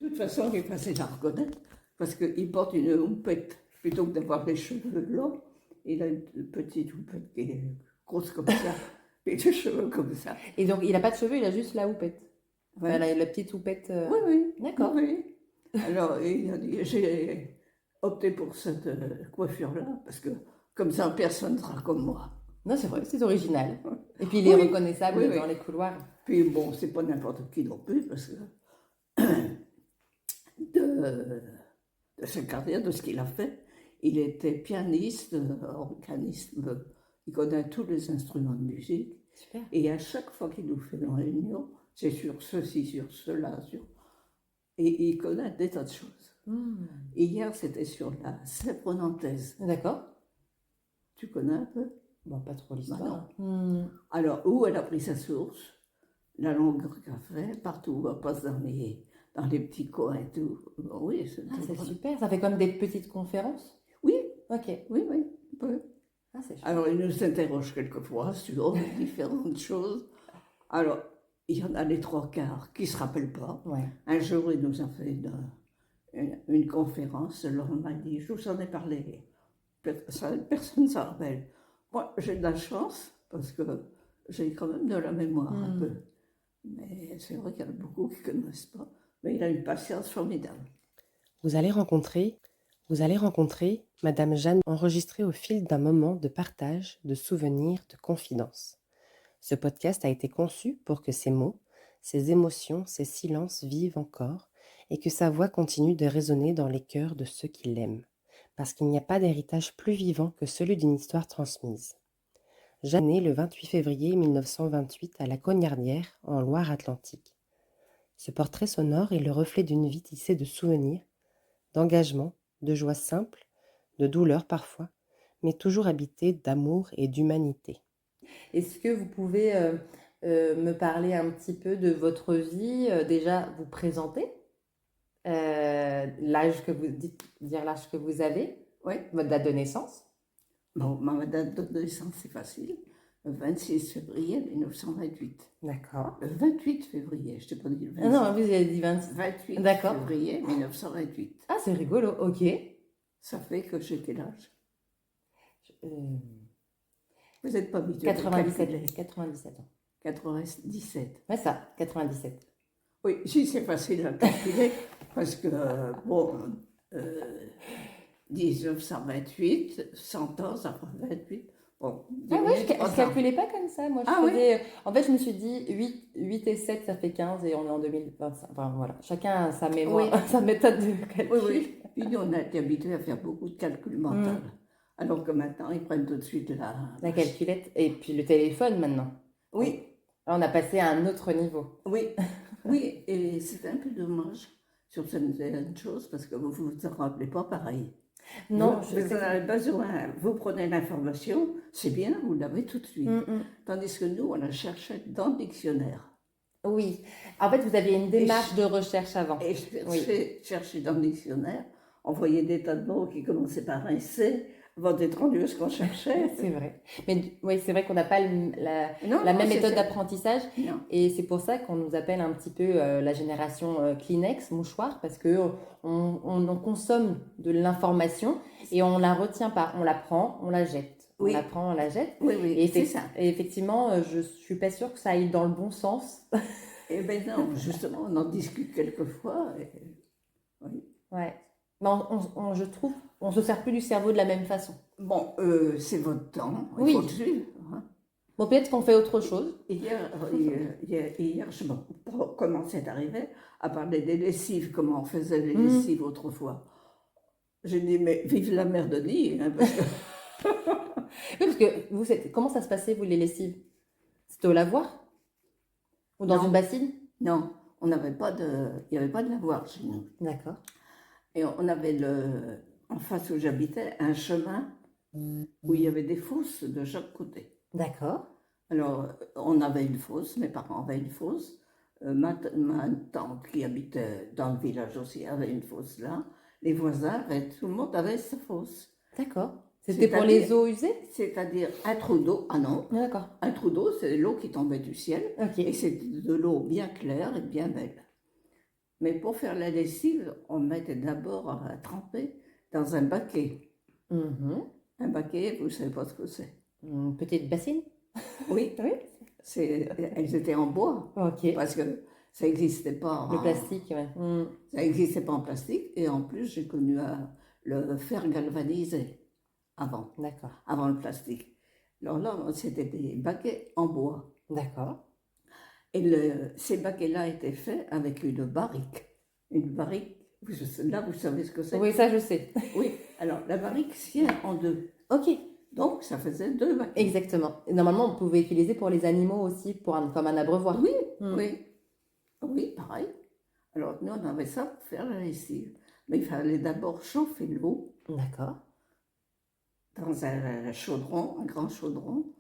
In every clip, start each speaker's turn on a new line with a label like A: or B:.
A: De toute façon, il est facile à reconnaître parce qu'il porte une houppette plutôt que d'avoir les cheveux longs. Il a une petite houppette qui est grosse comme ça et des cheveux comme ça.
B: Et donc, il n'a pas de cheveux, il a juste la houppette. Enfin,
A: Ouais.
B: la petite houppette.
A: Oui, oui.
B: D'accord.
A: Oui. Alors, il a dit, j'ai opté pour cette coiffure-là parce que comme ça, personne ne sera comme moi.
B: Non, c'est vrai, c'est original. Et puis, il est reconnaissable dans les couloirs.
A: Puis bon, c'est pas n'importe qui non plus parce que de sa carrière, de ce qu'il a fait, il était pianiste, organiste, il connaît tous les instruments de musique.
B: Super.
A: Et à chaque fois qu'il nous fait une réunion, c'est sur ceci, sur cela, et il connaît des tas de choses. Et hier, c'était sur la Sèvre nantaise.
B: D'accord.
A: Tu connais un peu?
B: Bon, pas trop l'histoire.
A: Bah non. Alors, où elle a pris sa source? La longue café, partout, elle passe dans les petits coins et tout. Bon, oui,
B: c'est super. Ça fait comme des petites conférences?
A: Oui.
B: Ok.
A: Oui.
B: Ah, c'est chouette.
A: Alors, il nous interroge quelquefois sur différentes choses. Alors, il y en a les trois quarts qui ne se rappellent pas.
B: Ouais.
A: Un jour, il nous a fait une conférence. Alors, on m'a dit, je vous en ai parlé. Personne ne s'en rappelle. Moi, j'ai de la chance parce que j'ai quand même de la mémoire un peu. Mais c'est vrai qu'il y en a beaucoup qui ne connaissent pas. Mais il a une patience formidable.
C: Vous allez rencontrer Madame Jeanne, enregistrée au fil d'un moment de partage, de souvenirs, de confidences. Ce podcast a été conçu pour que ces mots, ces émotions, ces silences vivent encore et que sa voix continue de résonner dans les cœurs de ceux qui l'aiment. Parce qu'il n'y a pas d'héritage plus vivant que celui d'une histoire transmise. Jeanne est née le 28 février 1928 à la Cognardière, en Loire-Atlantique. Ce portrait sonore est le reflet d'une vie tissée de souvenirs, d'engagement, de joie simple, de douleur parfois, mais toujours habitée d'amour et d'humanité.
B: Est-ce que vous pouvez me parler un petit peu de votre vie, déjà vous présenter, l'âge que vous dire l'âge que vous avez, votre date de naissance?
A: Bon, ma date de naissance, c'est facile. Le 26 février 1928.
B: D'accord.
A: Le 28 février, je t'ai pas dit le 26.
B: Non, vous avez dit 26.
A: 28
B: D'accord.
A: février 1928.
B: Ah, c'est rigolo, ok.
A: Ça fait que j'ai quel âge?
B: Vous
A: n'êtes pas habitué
B: 97 ans.
A: 97.
B: Ouais, ça, 97.
A: Oui, si c'est facile à calculer, parce que, 1928, 100 ans, ça fait 28. Bon,
B: ah ouais, je ne calculais pas comme ça. Moi, en fait, je me suis dit 8 et 7, ça fait 15 et on est en 2025. Enfin, voilà. Chacun a sa mémoire, sa méthode de calcul.
A: Oui. Puis nous, on a été habitués à faire beaucoup de calculs mentaux. Alors que maintenant, ils prennent tout de suite la
B: calculette. Et puis le téléphone maintenant.
A: Oui.
B: Alors, on a passé à un autre niveau.
A: Oui, et c'est un peu dommage sur certaines choses parce que vous ne vous en rappelez pas pareil.
B: Non,
A: vous en avez besoin. Vous prenez l'information, c'est bien, vous l'avez tout de suite. Tandis que nous, on la cherchait dans le dictionnaire.
B: Oui. En fait, vous aviez une démarche de recherche avant.
A: Et je cherchais dans le dictionnaire, on voyait des tas de mots qui commençaient par un C, avant d'être rendu à ce qu'on cherchait.
B: C'est vrai. Mais oui, c'est vrai qu'on n'a pas la même méthode d'apprentissage. Et c'est pour ça qu'on nous appelle un petit peu la génération Kleenex, mouchoir, parce qu'on consomme de l'information et on ne la retient pas. On la prend, on la jette. On la prend, on la jette.
A: Oui,
B: et
A: c'est ça.
B: Et effectivement, je ne suis pas sûre que ça aille dans le bon sens.
A: Eh bien non, justement, on en discute quelquefois. Oui.
B: Ouais. Mais je trouve, on ne se sert plus du cerveau de la même façon.
A: Bon, c'est votre temps, il faut le suivre.
B: Bon, peut-être qu'on fait autre chose.
A: Hier, comment c'est arrivé à parler des lessives, comment on faisait les lessives autrefois. J'ai dit, mais vive la mère de Denis, parce que...
B: Oui, parce que vous, comment ça se passait, vous, les lessives? C'était au lavoir? Ou dans une bassine?
A: Non, il n'y avait pas de lavoir chez nous.
B: D'accord.
A: Et on avait en face où j'habitais, un chemin où il y avait des fosses de chaque côté.
B: D'accord. Alors,
A: on avait une fosse, mes parents avaient une fosse. Ma tante qui habitait dans le village aussi avait une fosse là. Les voisins, tout le monde avait sa fosse.
B: D'accord. C'était pour les eaux usées?
A: C'est-à-dire un trou d'eau. Ah non.
B: D'accord.
A: Un trou d'eau, c'est l'eau qui tombait du ciel.
B: Ok.
A: Et c'est de l'eau bien claire et bien belle. Mais pour faire la lessive, on mettait d'abord à tremper dans un baquet. Un baquet, vous ne savez pas ce que c'est.
B: Une petite bassine?
A: Oui,
B: Oui.
A: Elles étaient en bois.
B: Ok.
A: Parce que ça n'existait pas.
B: Le plastique, ouais.
A: Ça n'existait pas en plastique. Et en plus, j'ai connu le fer galvanisé avant.
B: D'accord.
A: Avant le plastique. Alors là, c'était des baquets en bois.
B: D'accord.
A: Et ces baquets-là étaient faits avec une barrique. Une barrique, là, vous savez ce que c'est?
B: Oui, ça, je sais.
A: Oui, alors la barrique tient en deux.
B: Ok.
A: Donc, ça faisait 2 baquets.
B: Exactement. Et normalement, on pouvait utiliser pour les animaux aussi, comme un abreuvoir.
A: Oui, oui. Oui, pareil. Alors, nous, on avait ça pour faire la lessive. Mais il fallait d'abord chauffer l'eau.
B: D'accord.
A: Dans un chaudron, un grand chaudron,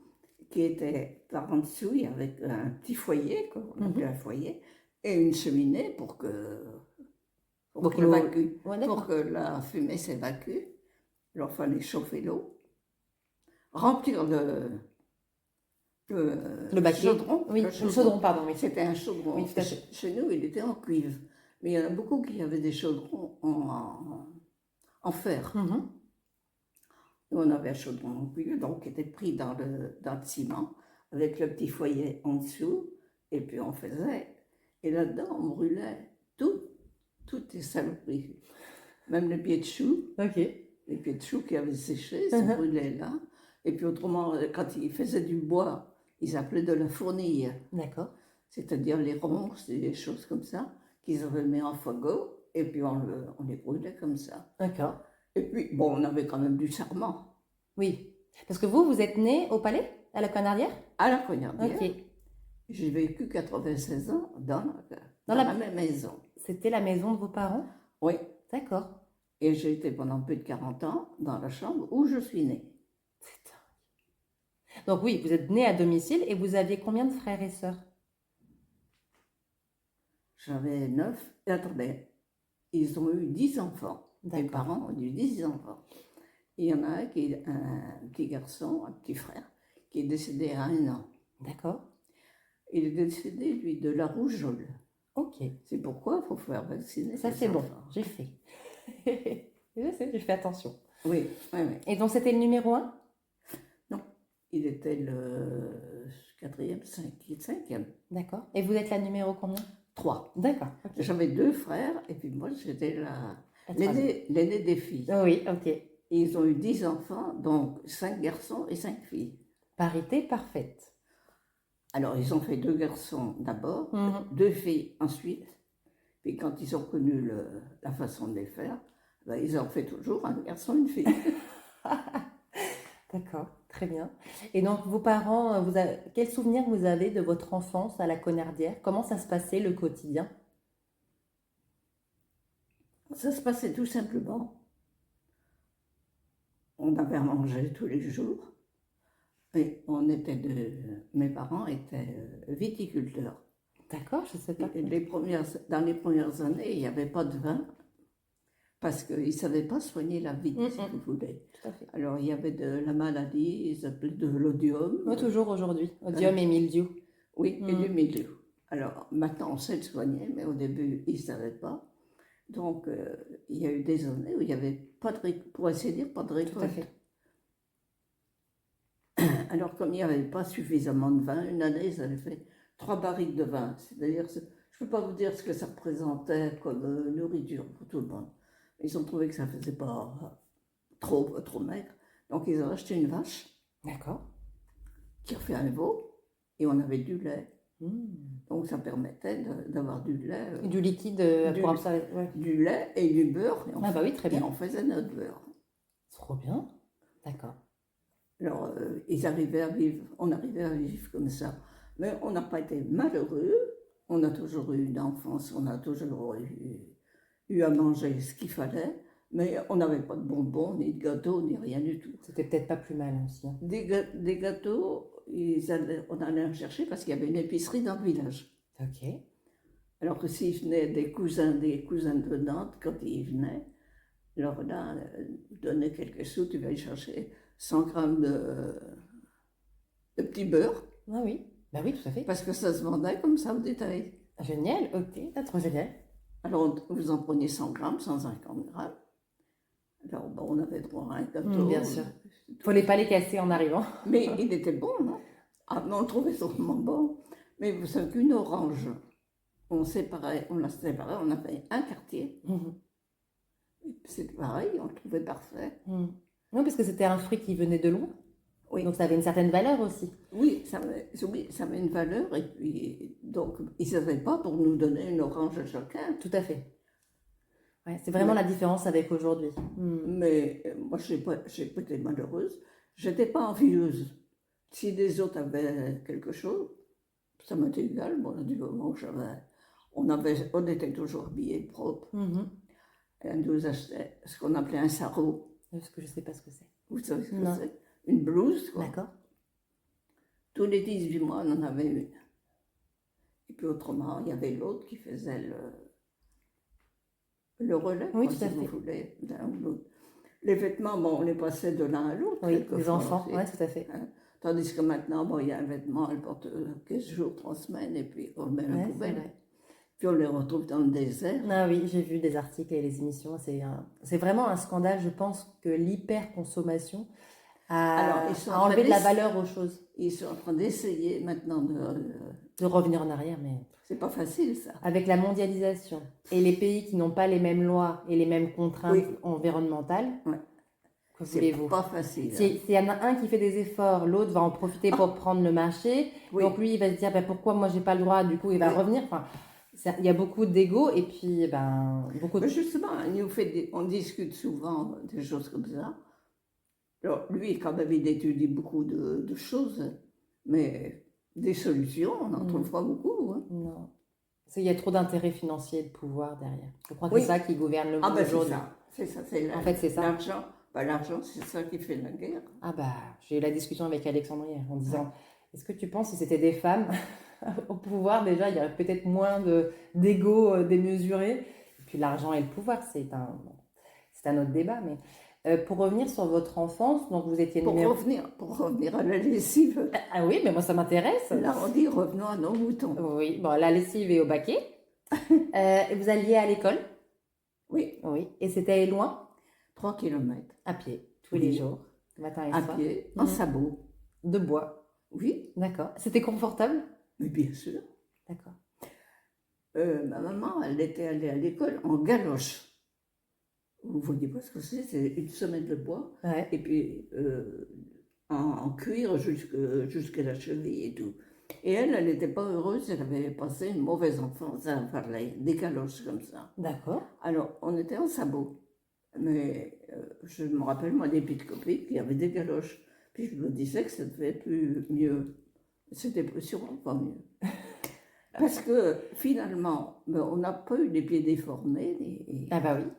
A: qui était par en dessous, il y avait un petit foyer, quoi, on appelait un foyer, et une cheminée pour que la fumée s'évacue. Alors, il fallait chauffer l'eau, remplir le
B: baquet.
A: Chaudron.
B: Oui, le chaudron, pardon. Oui.
A: C'était un chaudron.
B: Oui,
A: chez nous, il était en cuivre. Mais il y en a beaucoup qui avaient des chaudrons en fer. Nous, on avait un chaudron en cuivre, donc qui était pris dans le ciment, avec le petit foyer en dessous, et puis on faisait. Et là-dedans, on brûlait toutes les saloperies. Même les pieds de chou.
B: Ok.
A: Les pieds de chou qui avaient séché, se brûlaient là. Et puis autrement, quand ils faisaient du bois, ils appelaient de la fournière.
B: D'accord.
A: C'est-à-dire les ronces et des choses comme ça, qu'ils avaient mis en fagot, et puis on les brûlait comme ça.
B: D'accord.
A: Et puis, bon, on avait quand même du sarment.
B: Oui. Parce que vous êtes né au palais, à la Conardière?
A: À la Conardière.
B: Ok.
A: J'ai vécu 96 ans dans la même maison.
B: C'était la maison de vos parents?
A: Oui.
B: D'accord.
A: Et j'ai été pendant plus de 40 ans dans la chambre où je suis née.
B: C'est dingue. Donc oui, vous êtes né à domicile et vous aviez combien de frères et sœurs?
A: J'avais 9. Et attendez, ils ont eu 10 enfants. Mes parents ont eu 10 enfants. Il y en a un petit garçon, un petit frère, qui est décédé à 1 an.
B: D'accord.
A: Il est décédé, lui, de la rougeole.
B: Ok.
A: C'est pourquoi il faut faire vacciner.
B: Ça, c'est bon, j'ai fait. Je sais, j'ai fait attention.
A: Oui, oui, oui.
B: Et donc, c'était le numéro 1?
A: Non, il était le 4e, 5e.
B: D'accord. Et vous êtes la numéro combien?
A: 3.
B: D'accord. Okay.
A: J'avais 2 frères, et puis moi, j'étais l'aînée des filles.
B: Oui, ok.
A: Et ils ont eu 10 enfants, donc 5 garçons et 5 filles.
B: Parité parfaite.
A: Alors, ils ont fait 2 garçons d'abord, 2 filles ensuite. Puis quand ils ont connu la façon de les faire, ben, ils ont fait toujours un garçon et une fille.
B: D'accord, très bien. Et donc, vos parents, quel souvenir vous avez de votre enfance à la Conardière? Comment ça se passait le quotidien?
A: Ça se passait tout simplement. On avait à manger tous les jours. Et mes parents étaient viticulteurs.
B: D'accord, je ne sais pas.
A: Dans les premières années, il n'y avait pas de vin parce qu'ils ne savaient pas soigner la vigne, si vous voulez.
B: Tout à fait.
A: Alors, il y avait de la maladie, ils appelaient de l'odium.
B: Moi, toujours aujourd'hui. Odium et mildiou.
A: Oui, et du mildiou. Alors, maintenant, on sait le soigner, mais au début, ils ne savaient pas. Donc, il y a eu des années où il n'y avait pas de récolte, pour ainsi dire, pas de récolte.
B: Tout à fait.
A: Alors, comme il n'y avait pas suffisamment de vin, une année, ils avaient fait 3 barriques de vin. C'est-à-dire, je ne peux pas vous dire ce que ça représentait comme nourriture pour tout le monde. Ils ont trouvé que ça ne faisait pas trop maigre. Donc, ils ont acheté une vache.
B: D'accord.
A: Qui a fait un veau. Et on avait du lait. Donc, ça permettait d'avoir du lait.
B: Du liquide pour absorber. Ouais.
A: Du lait et du beurre.
B: Ah bah oui, très bien.
A: Et on faisait notre beurre.
B: Trop bien. D'accord.
A: Alors, on arrivait à vivre comme ça. Mais on n'a pas été malheureux. On a toujours eu une enfance, on a toujours eu à manger ce qu'il fallait. Mais on n'avait pas de bonbons, ni de gâteaux, ni rien du tout.
B: C'était peut-être pas plus mal aussi. Hein.
A: Des gâteaux, on allait en chercher parce qu'il y avait une épicerie dans le village.
B: Ok. Alors
A: que s'ils venaient des cousins de Nantes, quand ils venaient, alors là, ils donnaient quelques sous, tu vas y chercher 100 grammes de petit beurre.
B: Ah oui, bah oui, tout à fait.
A: Parce que ça se vendait comme ça au détail.
B: Génial, ok, trop génial.
A: Alors, vous en prenez 100 grammes, 150 grammes. Alors, bon, on avait droit à un gâteau.
B: Bien sûr. Il ne fallait pas les casser en arrivant.
A: Mais il était bon, non? Ah, mais on le trouvait vraiment bon. Mais vous savez qu'une orange, on la séparait, on avait un quartier. C'était pareil, on le trouvait parfait.
B: Oui, parce que c'était un fruit qui venait de loin.
A: Oui.
B: Donc ça avait une certaine valeur aussi.
A: Oui, ça avait une valeur. Et puis, donc, ils ne savaient pas pour nous donner une orange à chacun.
B: Tout à fait. Ouais, c'est vraiment la différence avec aujourd'hui.
A: Mais moi, je n'ai pas été malheureuse. Je n'étais pas envieuse. Si des autres avaient quelque chose, ça m'était égal. Bon, du moment où on était toujours habillés propres. Elle nous achetait ce qu'on appelait un sarrau.
B: Parce que je ne sais pas ce que c'est.
A: Vous savez ce que c'est? Une blouse, quoi.
B: D'accord.
A: Tous les 18 mois, on en avait une. Et puis autrement, il y avait l'autre qui faisait le relais,
B: oui,
A: quoi,
B: tout à
A: si
B: fait.
A: vous voulez, l'un ou l'autre. Les vêtements, bon, on les passait de l'un à l'autre.
B: Oui, les enfants, oui, tout à fait.
A: Hein. Tandis que maintenant, bon, il y a un vêtement, elle porte 15 jours, 3 semaines, et puis on met la poubelle. Puis on les retrouve dans le désert.
B: Ah oui, j'ai vu des articles et les émissions. C'est vraiment un scandale, je pense, que l'hyperconsommation a enlevé de la valeur aux choses.
A: Ils sont en train d'essayer maintenant
B: de revenir en arrière, mais...
A: C'est pas facile, ça.
B: Avec la mondialisation et les pays qui n'ont pas les mêmes lois et les mêmes contraintes environnementales, que voulez-vous?
A: C'est pas facile.
B: S'il y en a un qui fait des efforts, l'autre va en profiter pour prendre le marché. Donc lui, il va se dire, pourquoi moi, j'ai pas le droit? Du coup, il va revenir. Enfin, il y a beaucoup d'ego et puis beaucoup de...
A: Mais justement, on discute souvent des choses comme ça. Alors, lui, quand même, il étudie beaucoup de choses, mais des solutions, on n'en trouve pas beaucoup. Hein.
B: Non. Il y a trop d'intérêts financiers et de pouvoir derrière. Je crois que c'est ça qui gouverne le monde aujourd'hui.
A: C'est ça.
B: En fait, c'est ça.
A: L'argent, c'est ça qui fait la guerre.
B: J'ai eu la discussion avec Alexandre hier en disant, est-ce que tu penses si c'était des femmes au pouvoir, déjà, il y aurait peut-être moins d'ego démesuré. Et puis l'argent et le pouvoir, c'est un autre débat. Mais pour revenir sur votre enfance, donc vous étiez
A: pour revenir à la lessive.
B: Ah oui, mais moi ça m'intéresse.
A: Là, on dit revenons à nos moutons.
B: Oui, bon, la lessive est au baquet. Vous alliez à l'école?
A: Oui.
B: Oui. Et c'était loin?
A: 3 kilomètres.
B: À pied, tous les jours, matin et soir.
A: À pied, en sabot.
B: De bois?
A: Oui.
B: D'accord. C'était confortable?
A: Mais bien sûr.
B: D'accord.
A: Ma maman, elle était allée à l'école en galoche. Vous voyez pas ce que c'est une semelle de bois.
B: Ouais.
A: Et puis en cuir jusqu'à la cheville et tout. Et elle n'était pas heureuse, elle avait passé une mauvaise enfance à faire des galoches comme ça.
B: D'accord.
A: Alors, on était en sabot. Mais je me rappelle, moi, des petites copines qui avaient des galoches. Puis je me disais que ça devait être mieux. C'était sûrement pas mieux. Parce que finalement, on n'a pas eu les pieds déformés.
B: Ah bah oui.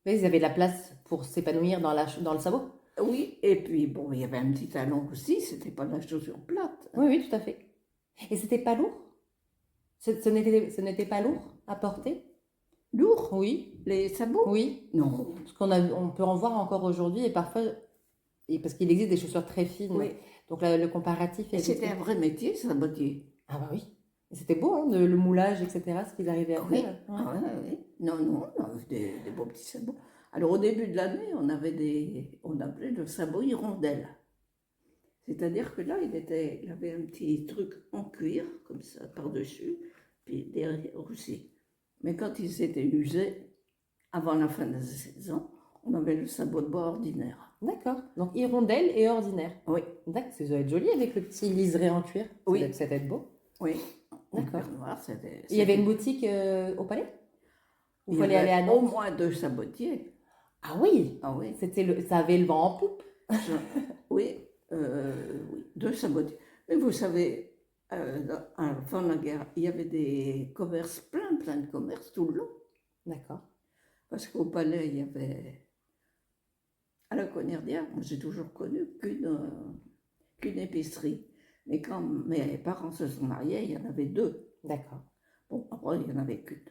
B: Mais ils avaient de la place pour s'épanouir dans le sabot.
A: Oui, et puis bon, il y avait un petit talon aussi, c'était pas de la chaussure plate.
B: Oui, tout à fait. Et c'était pas lourd? Ce n'était pas lourd à porter?
A: Lourd?
B: Oui.
A: Les sabots?
B: Oui.
A: Non.
B: Parce on peut en voir encore aujourd'hui et parfois, parce qu'il existe des chaussures très fines.
A: Oui.
B: Donc le comparatif est...
A: C'était un vrai métier, sabotier.
B: Ah bah oui. Et c'était beau, hein, le moulage, etc., ce qu'ils arrivaient à faire.
A: Oui. Oui. Non, on avait des beaux petits sabots. Alors au début de l'année, on appelait le sabot hirondelle. C'est-à-dire que là, il avait un petit truc en cuir, comme ça, par-dessus, puis derrière aussi. Mais quand ils étaient usés, avant la fin de la saison, on avait le sabot de bois ordinaire.
B: D'accord. Donc hirondelle et ordinaire.
A: Oui.
B: D'accord, ça doit être joli avec le petit liseré en cuir.
A: Oui.
B: Ça doit être beau.
A: Oui.
B: D'accord.
A: Il
B: y avait une boutique au Palais?
A: Il fallait aller à Nantes. Au moins 2 sabotiers.
B: Ah oui.
A: Ah oui.
B: Ça avait le vent en poupe.
A: Oui. 2 sabotiers. Mais vous savez, avant la guerre, il y avait des commerces, plein de commerces tout le long.
B: D'accord.
A: Parce qu'au Palais, il y avait... À la Connerdière, moi j'ai toujours connu qu'une épicerie. Mais quand mes parents se sont mariés, il y en avait 2.
B: D'accord.
A: Bon, après, il n'y en avait qu'une.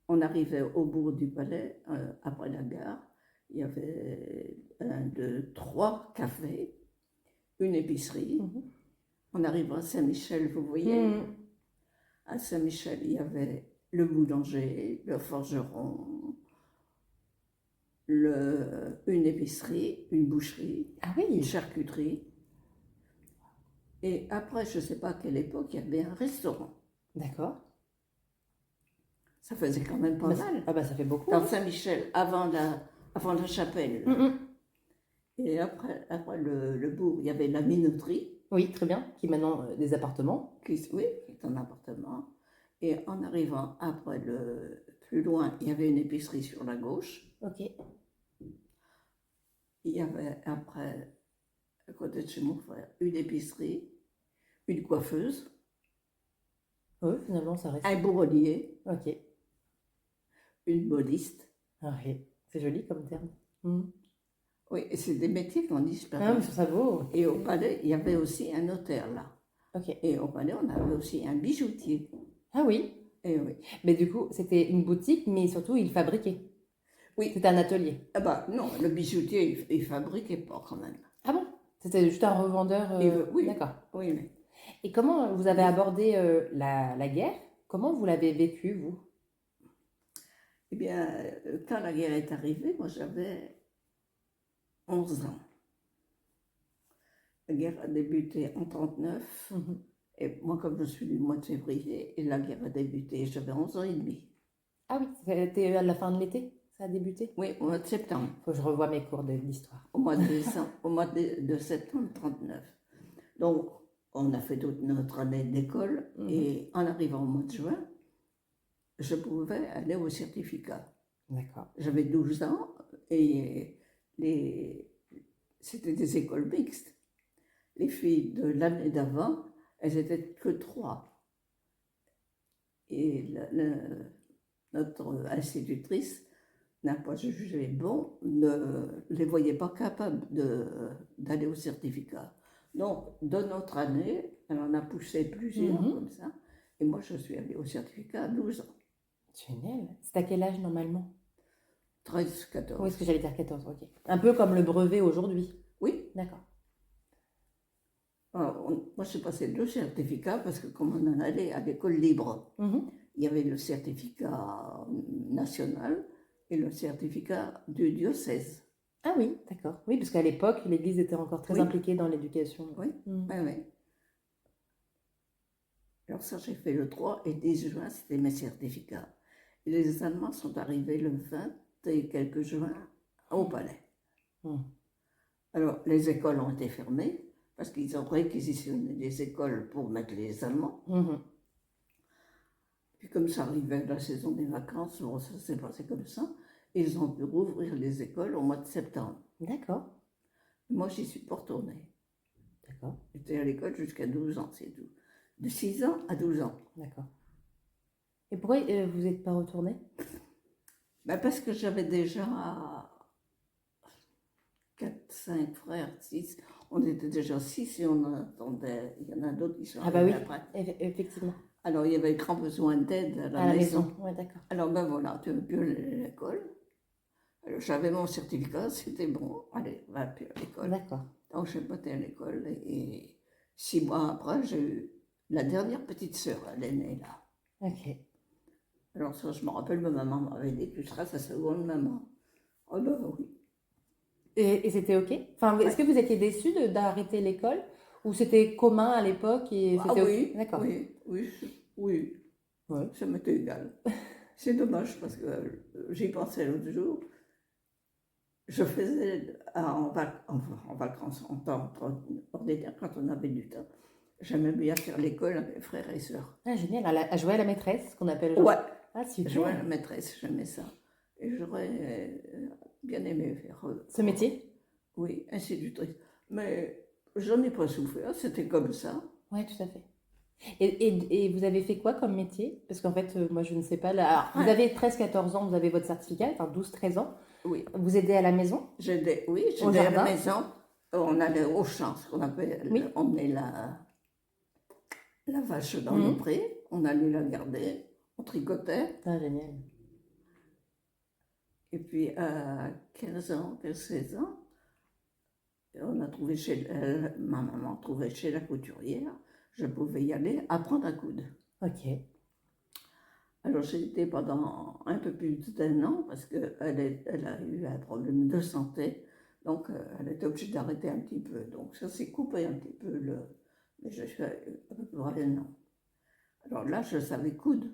A: On arrivait au bout du Palais, après la gare, il y avait 1, 2, 3 cafés, une épicerie. On arrive à Saint-Michel, vous voyez. À Saint-Michel, il y avait le boulanger, le forgeron, une épicerie, une boucherie,
B: Ah oui.
A: une charcuterie. Et après, je ne sais pas à quelle époque, il y avait un restaurant.
B: D'accord.
A: Ça faisait quand même pas mal.
B: Ah bah ça fait beaucoup.
A: Dans Saint-Michel, avant la chapelle. Et après le bourg, il y avait la minoterie.
B: Oui, très bien. Qui est maintenant des appartements.
A: Oui, qui est un appartement. Et en arrivant après plus loin, il y avait une épicerie sur la gauche.
B: Ok.
A: Il y avait après, à côté de chez mon frère, une épicerie, une coiffeuse.
B: Oui, finalement, ça reste.
A: Un bourrelier.
B: Ok.
A: Une modiste.
B: Ah oui, c'est joli comme terme.
A: Oui, et c'est des métiers qui ont disparu.
B: Ah, mais ça vaut.
A: Et au palais, il y avait aussi un notaire là.
B: Ok.
A: Et au palais, on avait aussi un bijoutier.
B: Ah oui.
A: Et oui.
B: Mais du coup, c'était une boutique, mais surtout, il fabriquait.
A: Oui.
B: C'était un atelier.
A: Ah bah non, le bijoutier, il fabriquait pas quand même.
B: Ah bon? C'était juste un revendeur.
A: Oui.
B: D'accord.
A: Oui, oui.
B: Et comment vous avez abordé la guerre? Comment vous l'avez vécue, vous?
A: Eh bien, quand la guerre est arrivée, moi j'avais 11 ans. La guerre a débuté en 1939. Et moi, comme je suis du mois de février, et la guerre a débuté, j'avais 11 ans et demi.
B: Ah oui, c'était à la fin de l'été, ça a débuté?
A: Oui, au mois de septembre.
B: Faut que je revoie mes cours d'histoire.
A: Au mois de septembre 1939. Donc, on a fait toute notre année d'école, et en arrivant au mois de juin, je pouvais aller au certificat.
B: D'accord.
A: J'avais 12 ans, et c'était des écoles mixtes. Les filles de l'année d'avant, elles étaient que 3. Et notre institutrice n'a pas jugé bon, ne les voyait pas capables d'aller au certificat. Donc, de notre année, elle en a poussé plusieurs comme ça. Et moi, je suis allée au certificat à 12 ans.
B: Génial. C'est à quel âge normalement?
A: 13, 14.
B: Oui, ce que j'allais dire 14, ok. Un peu comme le brevet aujourd'hui.
A: Oui.
B: D'accord.
A: Alors, moi, j'ai passé 2 certificats parce que comme on en allait à l'école libre, il y avait le certificat national et le certificat du diocèse.
B: Ah oui, d'accord. Oui, parce qu'à l'époque, l'Église était encore très impliquée dans l'éducation.
A: Oui, oui. Alors ça, j'ai fait le 3 et 10 juin, c'était mes certificats. Et les Allemands sont arrivés le 20 et quelques juin au palais. Alors, les écoles ont été fermées parce qu'ils ont réquisitionné les écoles pour mettre les Allemands. Puis comme ça arrivait la saison des vacances, bon, ça s'est passé comme ça, ils ont pu rouvrir les écoles au mois de septembre.
B: D'accord.
A: Moi, j'y suis pas retournée.
B: D'accord.
A: J'étais à l'école jusqu'à 12 ans, c'est tout. De 6 ans à 12 ans.
B: D'accord. Et pourquoi vous n'êtes pas retournée?
A: Parce que j'avais déjà 4, 5 frères, 6. On était déjà 6 et on en attendait. Il y en a d'autres qui sont arrivés après.
B: Effectivement.
A: Alors, il y avait grand besoin d'aide à la maison.
B: Ouais, d'accord.
A: Alors, voilà, tu veux plus aller à l'école. Alors, j'avais mon certificat, c'était bon. Allez, va plus à l'école.
B: D'accord.
A: Donc, j'ai pas été à l'école. Et 6 mois après, j'ai eu la dernière petite sœur, elle est née là.
B: Ok.
A: Alors, ça, je me rappelle, ma maman m'avait dit, tu seras sa seconde maman. Oh, ben oui.
B: Et c'était ok? Enfin, est-ce que vous étiez déçue d'arrêter l'école? Ou c'était commun à l'époque et c'était
A: oui,
B: ok? D'accord.
A: Oui. Ouais. Ça m'était égal. C'est dommage parce que j'y pensais l'autre jour. Je faisais en vacances, en temps ordinaire, quand on avait du temps, j'aimais bien faire l'école avec mes frères et sœurs.
B: Ah, génial. À jouer à la maîtresse, ce qu'on appelle.
A: Ouais.
B: Ah, super.
A: Jouer à la maîtresse, j'aimais ça. Et j'aurais bien aimé faire
B: ce métier?
A: Oui, institutrice. Mais je n'en ai pas souffert, c'était comme ça.
B: Oui, tout à fait. Et vous avez fait quoi comme métier? Parce qu'en fait, moi, je ne sais pas. Alors, vous avez 13-14 ans, vous avez votre certificat, enfin 12-13 ans.
A: Oui.
B: Vous aidez à la maison?
A: J'aidais à la maison. On allait au champ, ce qu'on appelle. Oui. On met la vache dans le pré, on allait la garder, on tricotait.
B: Ah, génial.
A: Et puis à 16 ans, on a trouvé ma maman trouvait chez la couturière, je pouvais y aller apprendre à coudre.
B: Ok.
A: Alors j'ai été pendant un peu plus d'1 an parce qu'elle a eu un problème de santé, donc elle était obligée d'arrêter un petit peu. Donc ça s'est coupé un petit peu, mais je suis à peu près 1 an. Alors là, je savais coudre,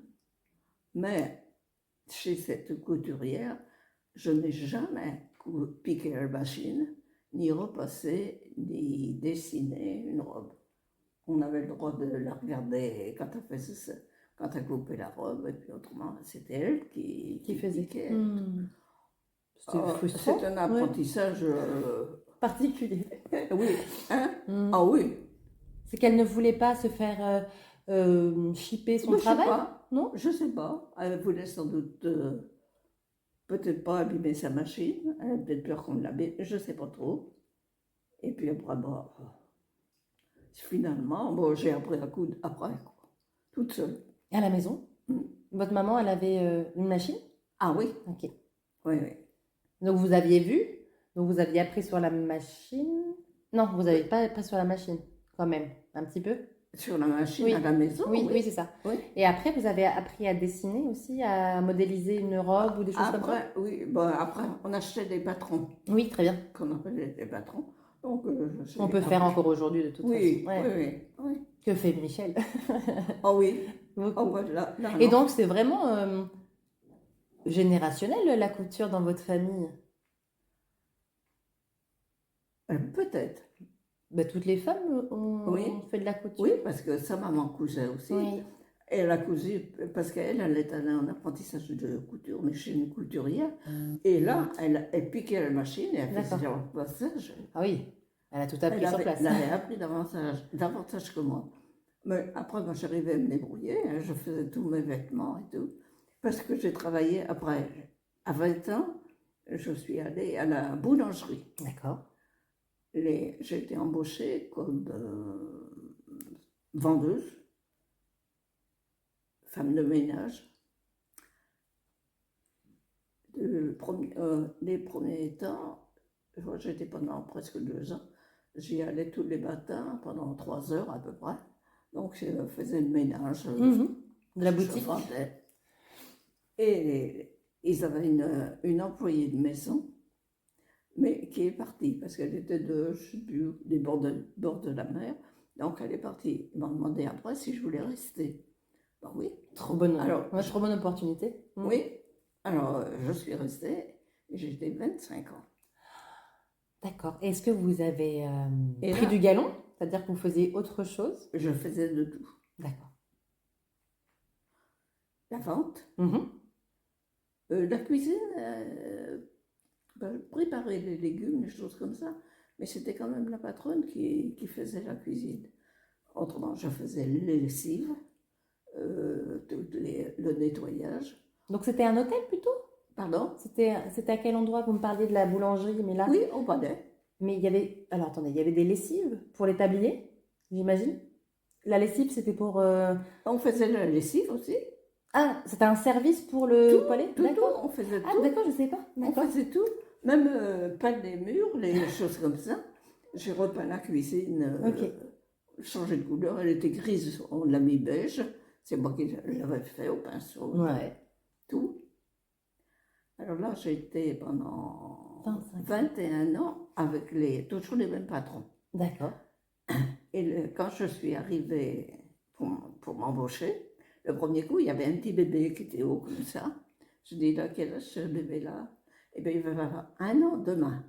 A: mais chez cette couturière, je n'ai jamais piqué la machine, ni repassé, ni dessiné une robe. On avait le droit de la regarder quand elle coupait la robe, et puis autrement, c'était elle qui
B: faisait.
A: piquait.
B: C'était frustrant.
A: C'est un apprentissage
B: particulier.
A: Oui, hein? Ah oui.
B: C'est qu'elle ne voulait pas se faire shipper son travail?
A: Je sais pas. Non, je sais pas. Elle voulait sans doute peut-être pas abîmer sa machine. Elle a peut-être peur qu'on l'abîme. Je sais pas trop. Et puis après, finalement, j'ai appris à coudre après, quoi. Toute seule.
B: À la maison? Votre maman, elle avait une machine?
A: Ah oui.
B: Ok.
A: Oui, oui.
B: Donc vous aviez vu? Donc vous aviez appris sur la machine? Non, vous n'avez pas appris sur la machine, quand même, un petit peu?
A: Sur la machine à la maison?
B: Oui, c'est ça. Oui. Et après, vous avez appris à dessiner aussi, à modéliser une robe ou des choses comme ça?
A: Oui, après, on achetait des patrons.
B: Oui, très bien.
A: Qu'on appelait des patrons. Donc,
B: on peut faire encore aujourd'hui de toute façon.
A: Oui.
B: Que fait Michel?
A: Oh oui. Là,
B: et donc, c'est vraiment générationnel, la couture dans votre famille?
A: Peut-être.
B: Toutes les femmes ont fait de la couture.
A: Oui, parce que sa maman cousait aussi. Oui. Elle a cousu, parce qu'elle est allée en apprentissage de couture, mais chez une couturière. Et là, elle piquait la machine et elle faisait le passage.
B: Ah oui, elle a tout appris sur place.
A: Elle avait appris davantage que moi. Mais après, moi, j'arrivais à me débrouiller. Je faisais tous mes vêtements et tout. Parce que j'ai travaillé après. À 20 ans, je suis allée à la boulangerie.
B: D'accord.
A: J'ai été embauchée comme vendeuse, femme de ménage. Les premiers temps, j'étais pendant presque 2 ans, j'y allais tous les matins pendant 3 heures à peu près. Donc je faisais le ménage
B: de la boutique.
A: Et ils avaient une employée de maison, mais qui est partie parce qu'elle était je sais plus, des bords de la mer. Donc elle est partie. Ils m'ont demandé après si je voulais rester. Oui.
B: Trop bonne opportunité.
A: Oui. Alors je suis restée et j'étais 25 ans.
B: D'accord. Est-ce que vous avez pris du galon? C'est-à-dire que vous faisiez autre chose?
A: Je faisais de tout.
B: D'accord.
A: La vente. La cuisine, préparer les légumes, des choses comme ça. Mais c'était quand même la patronne qui faisait la cuisine. Autrement, je faisais les lessives, le nettoyage.
B: Donc c'était un hôtel plutôt?
A: Pardon?
B: C'était à quel endroit? Vous me parliez de la boulangerie, mais là...
A: Oui, au Palais.
B: Mais il y avait... Alors attendez, il y avait des lessives pour les tabliers, j'imagine? La lessive, c'était pour...
A: On faisait la lessive aussi.
B: Ah, c'était un service pour le palais?
A: Tout, on faisait tout.
B: Ah d'accord, je ne sais pas.
A: On faisait tout, même peindre les murs, les choses comme ça. J'ai repeint la cuisine, changé de couleur, elle était grise, on l'a mis beige. C'est moi qui l'avais fait au pinceau.
B: Ouais.
A: Tout. Alors là, j'ai été pendant 21 ans avec toujours les mêmes patrons.
B: D'accord.
A: Et quand je suis arrivée pour m'embaucher, le premier coup, il y avait un petit bébé qui était haut comme ça. Je dis, là, quel âge ce bébé-là? Eh bien, il va avoir 1 an demain.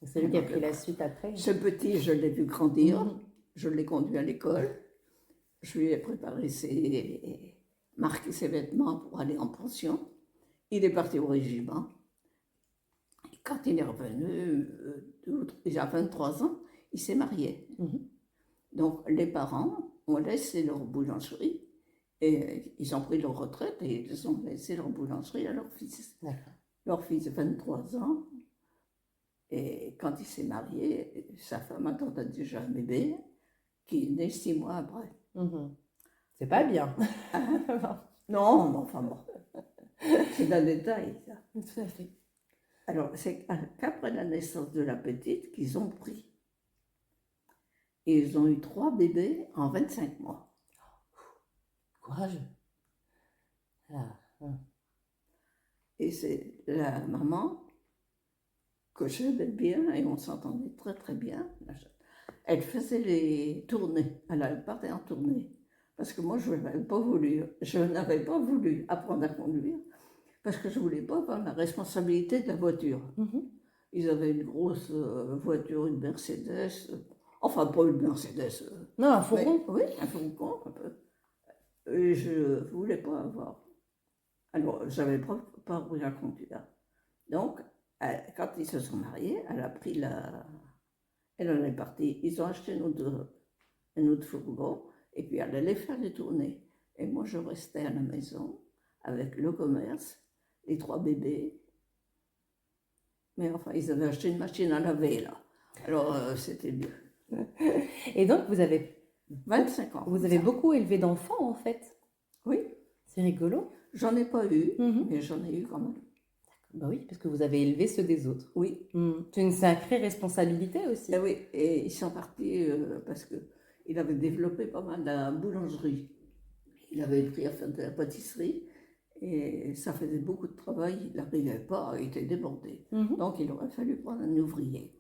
B: C'est lui qui a pris la suite après.
A: Ce petit, je l'ai vu grandir. Je l'ai conduit à l'école. Je lui ai préparé marqué ses vêtements pour aller en pension. Il est parti au régiment. Et quand il est revenu, il a 23 ans, il s'est marié. Donc, les parents ont laissé leur boulangerie et ils ont pris leur retraite et ils ont laissé leur boulangerie à leur fils.
B: D'accord.
A: Leur fils a 23 ans et quand il s'est marié, sa femme attendait déjà un bébé qui est né 6 mois après.
B: C'est pas bien.
A: Non, mais enfin bon. C'est un détail, ça.
B: Tout à fait.
A: Alors, c'est qu'après la naissance de la petite qu'ils ont pris. Et ils ont eu 3 bébés en 25 mois.
B: Courageux. Ah.
A: Et c'est la maman que j'aimais bien et on s'entendait très très bien. Elle faisait les tournées, elle partait en tournée. Parce que moi, je n'avais pas voulu apprendre à conduire parce que je ne voulais pas avoir la responsabilité de la voiture. Ils avaient une grosse voiture, une Mercedes, enfin pas une Mercedes.
B: Non, un fourgon.
A: Oui, un fourgon un peu. Et je ne voulais pas avoir. Alors, je n'avais pas appris à conduire. Donc, quand ils se sont mariés, elle a pris elle en est partie. Ils ont acheté un autre fourgon et puis elle allait faire les tournées. Et moi, je restais à la maison avec le commerce, les 3 bébés. Mais enfin, ils avaient acheté une machine à laver, là. Alors, c'était mieux.
B: Et donc, vous avez
A: 25 ans.
B: Vous avez beaucoup élevé d'enfants, en fait.
A: Oui.
B: C'est rigolo.
A: J'en ai pas eu, mais j'en ai eu quand même.
B: Bah oui, parce que vous avez élevé ceux des autres.
A: Oui.
B: C'est une sacrée responsabilité aussi.
A: Et oui, et ils sont partis parce qu'il avait développé pas mal la boulangerie. Il avait appris à faire de la pâtisserie et ça faisait beaucoup de travail. Il n'arrivait pas, il était débordé. Donc il aurait fallu prendre un ouvrier.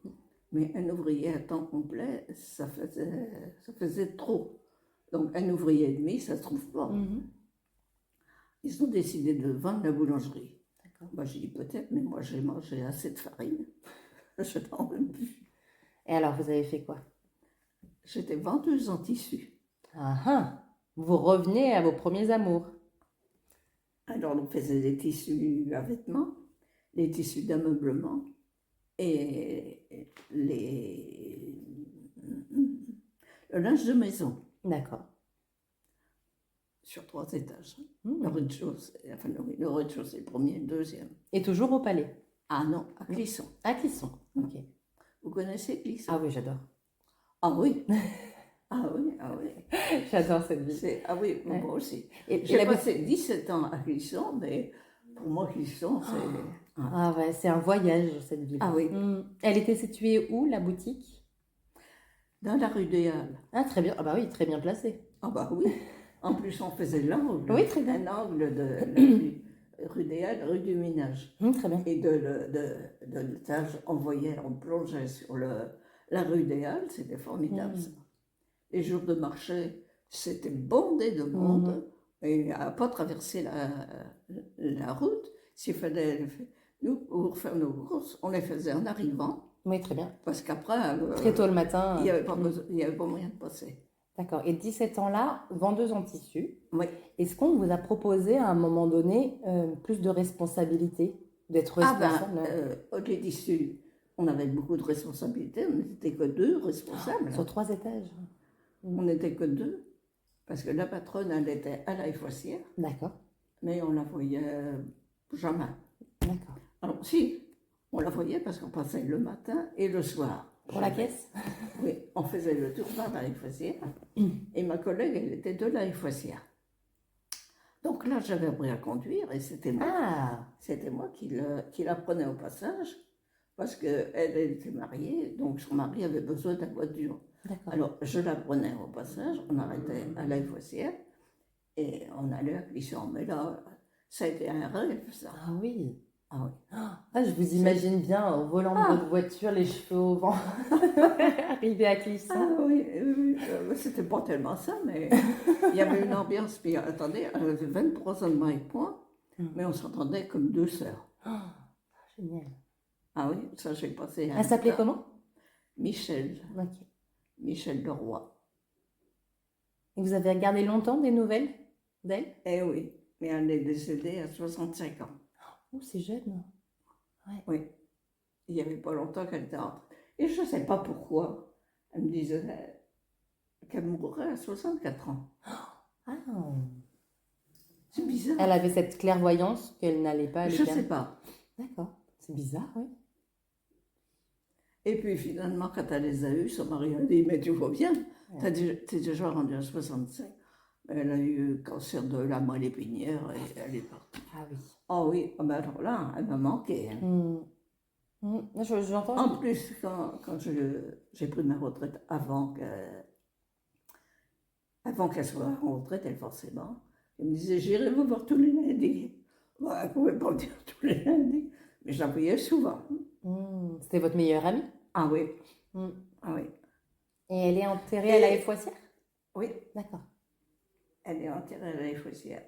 A: Mais un ouvrier à temps complet, ça faisait trop. Donc un ouvrier et demi, ça ne se trouve pas. Ils ont décidé de vendre la boulangerie. Bah, j'ai dit peut-être, mais moi j'ai mangé assez de farine. Je n'en veux plus.
B: Et alors, vous avez fait quoi?
A: J'étais vendeuse en tissu.
B: Vous revenez à vos premiers amours.
A: Alors, on faisait des tissus à vêtements, des tissus d'ameublement et le linge de maison.
B: D'accord.
A: Sur 3 étages. Le rez-de-chaussée, enfin le rez-de-chaussée, le premier et le deuxième.
B: Et toujours au Palais?
A: Ah non, à Clisson.
B: À Clisson, ok.
A: Vous connaissez Clisson?
B: Ah oui, j'adore.
A: Ah oui. Ah oui, ah oui.
B: J'adore cette ville.
A: Ah oui, moi aussi.
B: Et
A: j'ai passé 17 ans à Clisson, mais pour moi, Clisson, c'est...
B: Ah ouais, c'est un voyage, cette ville.
A: Ah oui.
B: Elle était située où, la boutique?
A: Dans la rue des Halles.
B: Ah, très bien. Ah bah oui, très bien placée.
A: Ah bah oui. En plus, on faisait l'angle.
B: Oui, très bien.
A: Un angle de la rue des Halles, rue du Minage.
B: Très bien.
A: Et de l'étage, on plongeait sur la rue des Halles, c'était formidable. Les jours de marché, c'était bondé de monde. Et à ne pas traverser la route, s'il fallait... Nous, pour faire nos courses, on les faisait en arrivant.
B: Oui, très bien.
A: Parce qu'après...
B: très tôt le matin.
A: Il n'y avait pas moyen de passer.
B: D'accord. Et 17 ans là, vendeuse en tissu.
A: Oui.
B: Est-ce qu'on vous a proposé à un moment donné plus de responsabilité, d'être responsable?
A: Les tissus, on avait beaucoup de responsabilités. On n'était que 2 responsables.
B: Sur 3 étages.
A: On n'était que 2. Parce que la patronne, elle était à la Foissière.
B: D'accord.
A: Mais on la voyait jamais.
B: D'accord.
A: Alors si, on la voyait parce qu'on passait le matin et le soir.
B: Pour la caisse?
A: Oui, on faisait le tour par la Foissière. Et ma collègue, elle était de la Foissière. Donc là, j'avais appris à conduire et c'était moi qui l'apprenais au passage. Parce qu'elle était mariée, donc son mari avait besoin de la voiture. Alors, je la prenais au passage, on arrêtait à la Foissière et on allait à Clisson. Mais là, ça a été un rêve, ça.
B: Ah oui.
A: Ah oui.
B: Je vous imagine bien au volant de votre voiture, les cheveux au vent, arriver à Clisson.
A: Ah oui, c'était pas tellement ça, mais il y avait une ambiance. Puis attendez, elle avait 23 ans de moins que moi, mais on s'entendait comme 2 sœurs.
B: Génial.
A: Ah oui, ça j'ai passé.
B: Elle s'appelait comment?
A: Michel.
B: Ok.
A: Michel Leroy.
B: Et vous avez gardé longtemps des nouvelles d'elle?
A: Eh oui, mais elle est décédée à 65 ans.
B: Oh, c'est jeune.
A: Ouais. Oui, il n'y avait pas longtemps qu'elle était rentrée. Et je ne sais pas pourquoi. Elle me disait qu'elle mourrait à 64 ans.
B: Ah.
A: C'est bizarre.
B: Elle avait cette clairvoyance qu'elle n'allait pas aller.
A: Je ne sais pas.
B: D'accord. C'est bizarre, oui.
A: Et puis finalement, quand elle les a eus, son mari a dit, mais tu vois bien, t'es déjà rendue à 65. Elle a eu cancer de la moelle épinière et elle est partie.
B: Ah oui.
A: Ah oui, ben alors là, elle m'a manqué. Hein.
B: J'entends.
A: En plus, quand j'ai pris ma retraite avant qu'elle soit en retraite, elle forcément, Il me disait, j'irai vous voir tous les lundis. Bon, elle ne pouvait pas dire tous les lundis, mais je la voyais souvent.
B: C'était votre meilleure amie?
A: Ah oui. Ah oui.
B: Et elle est enterrée à la Foissière?
A: Oui.
B: D'accord.
A: Elle est enterrée à la Foissière.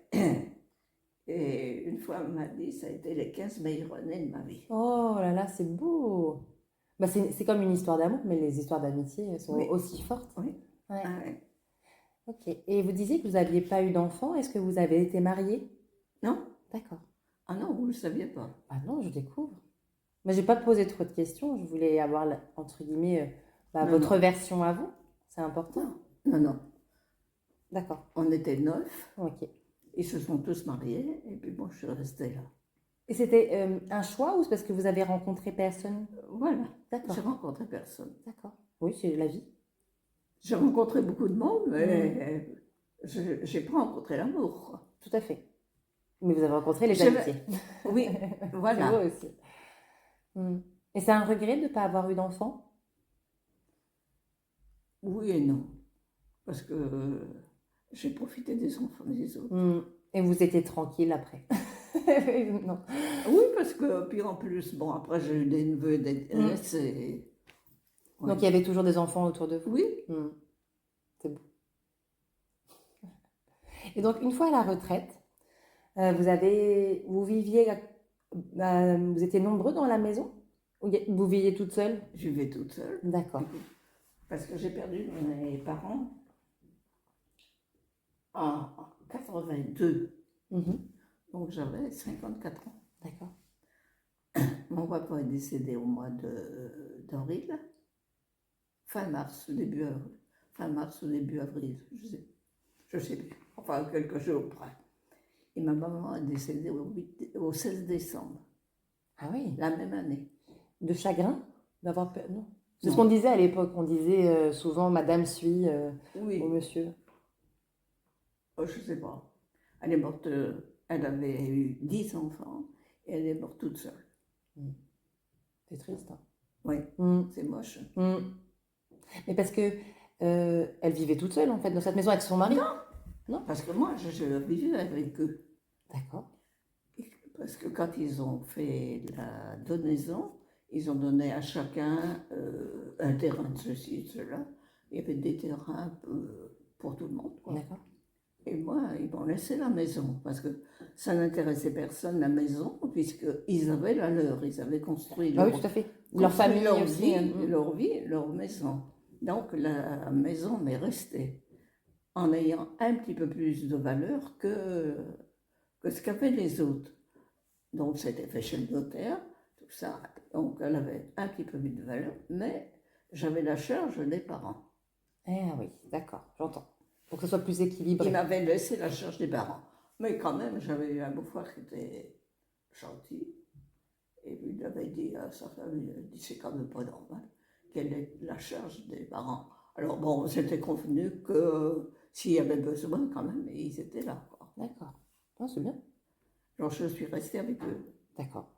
A: Et une fois, elle m'a dit, ça a été les 15 meilleures années de ma vie.
B: Oh là là, c'est beau. Bah, c'est comme une histoire d'amour, mais les histoires d'amitié sont aussi fortes.
A: Oui.
B: Ouais.
A: Ah ouais.
B: Ok. Et vous disiez que vous n'aviez pas eu d'enfant. Est-ce que vous avez été mariée?
A: Non.
B: D'accord.
A: Ah non, vous ne le saviez pas.
B: Ah non, je découvre. Mais je n'ai pas posé trop de questions. Je voulais avoir, entre guillemets, votre version à vous. C'est important.
A: Non.
B: D'accord.
A: On était 9.
B: Ok.
A: Ils se sont tous mariés, et puis bon, je suis restée là.
B: Et c'était un choix ou c'est parce que vous avez rencontré personne?
A: Voilà.
B: D'accord.
A: J'ai rencontré personne.
B: D'accord. Oui, c'est la vie.
A: J'ai rencontré beaucoup de monde, mais je n'ai pas rencontré l'amour, quoi.
B: Tout à fait. Mais vous avez rencontré les amitiés.
A: Oui, voilà.
B: C'est beau aussi. Et c'est un regret de ne pas avoir eu d'enfant?
A: Oui et non. Parce que j'ai profité des enfants des autres.
B: Et vous étiez tranquille après? Non.
A: Oui, parce que, puis en plus, bon, après j'ai eu des neveux et des nièces. Et...
B: Ouais. Donc il y avait toujours des enfants autour de vous?
A: Oui.
B: C'est beau. Et donc une fois à la retraite, vous viviez, vous étiez nombreux dans la maison? Ou vous viviez toute seule?
A: Je vivais toute seule.
B: D'accord.
A: Parce que j'ai perdu mes parents en 82. Donc j'avais 54 ans.
B: D'accord.
A: Mon papa est décédé au mois d'avril. Fin mars ou début avril. Je sais plus. Enfin, quelques jours près. Et ma maman est décédée au 16 décembre.
B: Ah oui.
A: La même année.
B: De chagrin d'avoir peur? Non. C'est ce qu'on disait à l'époque. On disait souvent Madame suit au monsieur.
A: Oh, je ne sais pas. Elle est morte, elle avait eu 10 enfants et elle est morte toute seule.
B: C'est triste. Hein.
A: Oui, c'est moche.
B: Mais parce que elle vivait toute seule en fait dans cette maison avec son mari?
A: Non, parce que moi je vivais avec eux.
B: D'accord.
A: Parce que quand ils ont fait la donaison, ils ont donné à chacun un terrain de ceci et de cela. Il y avait des terrains pour tout le monde.
B: D'accord.
A: Et moi, ils m'ont laissé la maison, parce que ça n'intéressait personne, la maison, puisqu'ils avaient la leur, ils avaient construit
B: leur, oui, tout à fait. Leur famille
A: leur
B: aussi.
A: Vie, leur maison. Donc la maison m'est restée, en ayant un petit peu plus de valeur que ce qu'avaient les autres. Donc c'était fait chez le notaire, tout ça. Donc elle avait un petit peu plus de valeur, mais j'avais la charge des parents.
B: Ah oui, d'accord, j'entends. Pour que ce soit plus équilibré.
A: Il m'avait laissé la charge des parents. Mais quand même, j'avais eu un beau-frère qui était gentil. Et puis il avait dit à sa famille, il a dit, c'est quand même pas normal qu'elle ait la charge des parents. Alors bon, c'était convenu que s'il y avait besoin quand même, ils étaient là.
B: D'accord. Oh, c'est bien.
A: Alors je suis restée avec eux.
B: D'accord.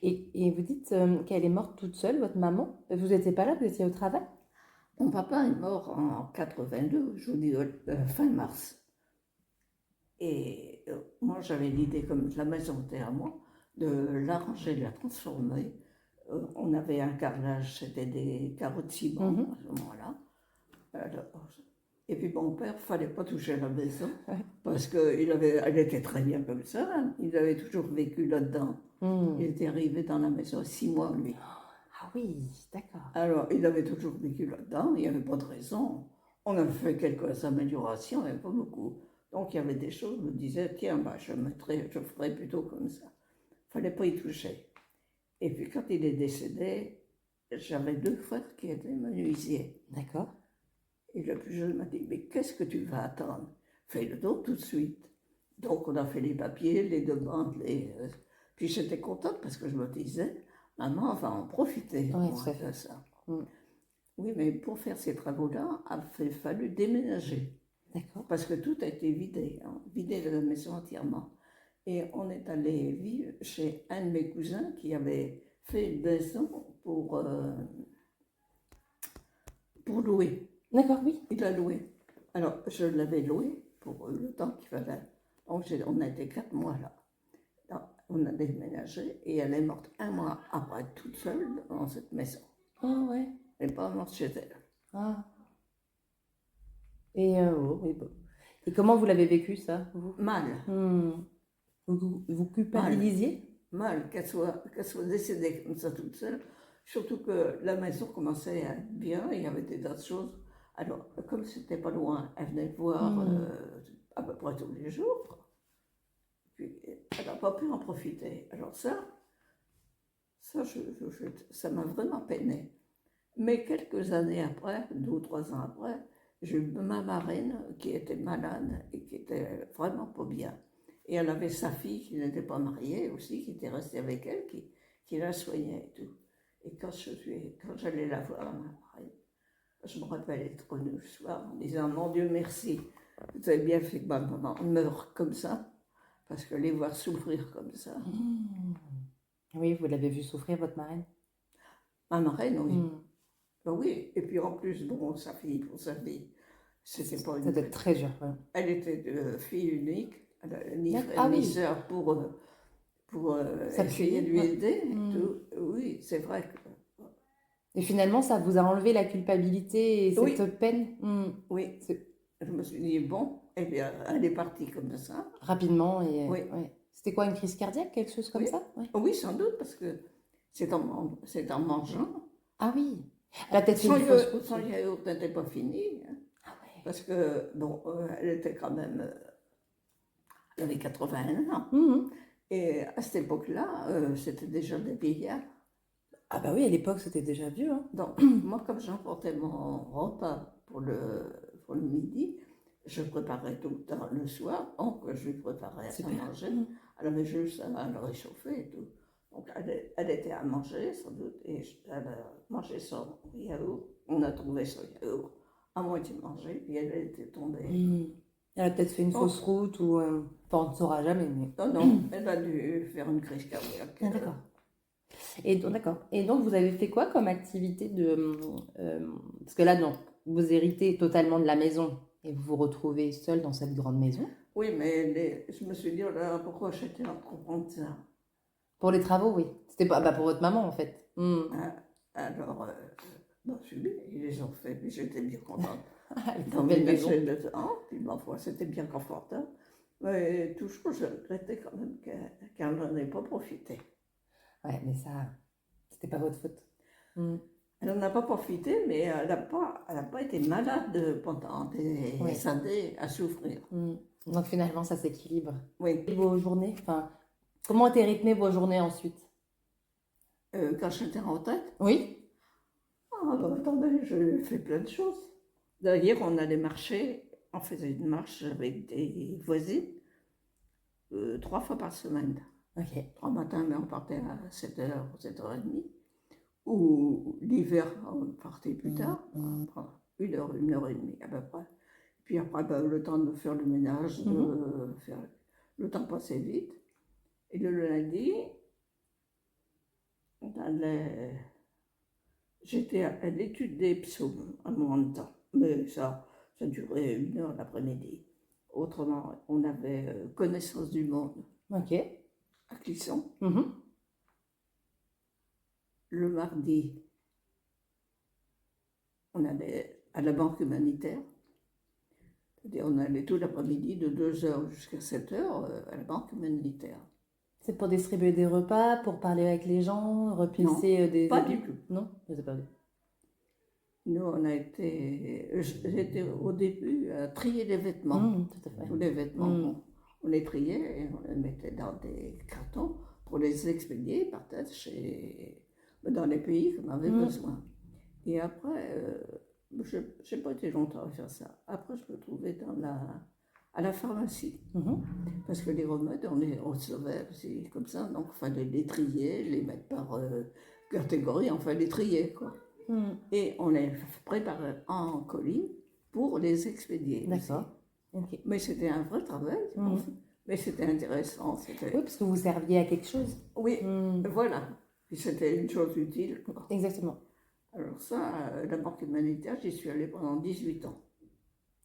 B: Et vous dites qu'elle est morte toute seule, votre maman? Vous n'étiez pas là, vous étiez au travail?
A: Mon papa est mort en 82, je vous dis fin mars. Et moi j'avais l'idée, comme la maison était à moi, de l'arranger, de la transformer. On avait un carrelage, c'était des carreaux de ciment à ce moment-là. Et puis mon père, il ne fallait pas toucher à la maison, parce qu'elle était très bien comme ça, hein. Il avait toujours vécu là-dedans. Il était arrivé dans la maison 6 mois, lui.
B: Ah oui, d'accord.
A: Alors, il avait toujours vécu là-dedans, il n'y avait pas de raison. On a fait quelques améliorations, mais pas beaucoup. Donc, il y avait des choses, je me disais, tiens, je ferais plutôt comme ça. Il ne fallait pas y toucher. Et puis, quand il est décédé, j'avais 2 frères qui étaient menuisiers.
B: D'accord.
A: Et le plus jeune m'a dit, mais qu'est-ce que tu vas attendre? Fais-le donc tout de suite. Donc, on a fait les papiers, les demandes, puis j'étais contente parce que je me disais, maman va en profiter de ça. Oui, mais pour faire ces travaux-là, il a fallu déménager.
B: D'accord.
A: Parce que tout a été vidé, vidé de la maison entièrement. Et on est allé vivre chez un de mes cousins qui avait fait une maison pour louer.
B: D'accord, oui.
A: Il a loué. Alors, je l'avais loué pour le temps qu'il fallait Donc on a été 4 mois là. Donc, on a déménagé et elle est morte 1 mois après, toute seule dans cette maison.
B: Ah ouais.
A: Elle n'est pas morte chez elle.
B: Ah. Et, et comment vous l'avez vécu, ça, vous?
A: Mal.
B: Vous culpabilisiez?
A: Mal qu'elle soit décédée comme ça toute seule. Surtout que la maison commençait à être bien, il y avait des tas de choses. Alors, comme c'était pas loin, elle venait voir à peu près tous les jours. Puis, elle n'a pas pu en profiter. Alors ça m'a vraiment peiné. Mais quelques années après, 2 ou 3 ans après, j'ai eu ma marraine qui était malade et qui était vraiment pas bien. Et elle avait sa fille qui n'était pas mariée aussi, qui était restée avec elle, qui la soignait et tout. Et quand j'allais la voir, ma marraine, je me rappelle être venue le soir en disant « Mon Dieu, merci, vous avez bien fait que ma maman meure comme ça, parce que les voir souffrir comme ça. »
B: Oui, vous l'avez vu souffrir, votre marraine?
A: Ma marraine, oui. Ben oui, et puis en plus, bon, sa fille, pour sa fille, c'était pas une...
B: Ça doit être très dur. Ouais.
A: Elle était fille unique, elle n'avait ni frère ni sœur pour essayer de lui aider. Tout. Oui, c'est vrai que...
B: Et finalement, ça vous a enlevé la culpabilité et cette peine?
A: Oui, je me suis dit, bon, eh bien, elle est partie comme ça.
B: Rapidement, et...
A: Oui.
B: Ouais. C'était quoi, une crise cardiaque, quelque chose comme ça? Ouais.
A: Oui, sans doute, parce que c'est en mangeant.
B: Ah oui. Elle a peut-être fait
A: son yaourt n'était pas fini. Hein, parce que, bon, elle était quand même... elle avait 81 ans. Et à cette époque-là, c'était déjà des vieillards.
B: Ah bah oui, à l'époque, c'était déjà vieux. Hein.
A: Donc, moi, comme j'emportais mon repas pour le midi, je préparais tout le temps le soir. Donc, je lui préparais à manger. Elle avait juste à le réchauffer et tout. Donc, elle était à manger, sans doute, et elle a mangé son yaourt. On a trouvé son yaourt à moitié mangé, puis elle était tombée.
B: Elle a peut-être fait une fausse route, ou... Enfin, on ne saura jamais, mais...
A: Non, elle a dû faire une crise cardiaque.
B: Ah, d'accord. Et donc, vous avez fait quoi comme activité de... parce que là, non, vous héritez totalement de la maison, et vous vous retrouvez seul dans cette grande maison.
A: Oui, mais je me suis dit, oh là, pourquoi j'étais entreprendre ça?
B: Pour les travaux, oui. C'était pas pour votre maman, en fait.
A: Alors, ils les ont fait, puis j'étais bien contente.
B: Dans belle maison.
A: Le temps, puis ma foi, c'était bien confortable. Mais toujours, je regrettais quand même qu'elle n'en ait pas profité.
B: Ouais, mais ça, c'était pas votre faute.
A: Elle n'en a pas profité, mais elle n'a pas été malade pendant des années à souffrir.
B: Donc finalement, ça s'équilibre.
A: Oui.
B: Et vos journées, enfin, comment étaient rythmées vos journées ensuite?
A: Quand j'étais en retraite?
B: Oui.
A: Ah, bah, attendez, je fais plein de choses. D'ailleurs, on allait marcher, on faisait une marche avec des voisines 3 fois par semaine.
B: Ok.
A: 3 matins, mais on partait à 7h, 7h30. Ou l'hiver, on partait plus tard, 1h et demie à peu près. Puis après, le temps de faire le ménage, le temps passait vite. Et le lundi, j'étais à l'étude des psaumes à mon temps. Mais ça durait 1 heure l'après-midi. Autrement, on avait connaissance du monde.
B: Ok.
A: À Clisson. Le mardi, on allait à la banque humanitaire. C'est-à-dire, on allait tout l'après-midi de 2h jusqu'à 7h à la banque humanitaire.
B: C'est pour distribuer des repas, pour parler avec les gens, repisser des...
A: Pas du tout.
B: Non, je ne sais pas.
A: Nous, j'étais au début à trier les vêtements.
B: Tout à fait.
A: Tous les vêtements, on les triait et on les mettait dans des cartons pour les expédier peut-être dans les pays qu'on avait besoin. Et après, je n'ai pas été longtemps à faire ça. Après, je me trouvais à la pharmacie. Parce que les remèdes, on les recevait aussi comme ça. Donc, il fallait les trier, les mettre par catégorie, enfin les trier, quoi. Et on les préparait en colis pour les expédier.
B: D'accord. Okay.
A: Mais c'était un vrai travail, mais c'était intéressant.
B: Oui, parce que vous serviez à quelque chose.
A: Oui, voilà. Puis c'était une chose utile, quoi.
B: Exactement.
A: Alors ça, la banque humanitaire, j'y suis allée pendant 18 ans.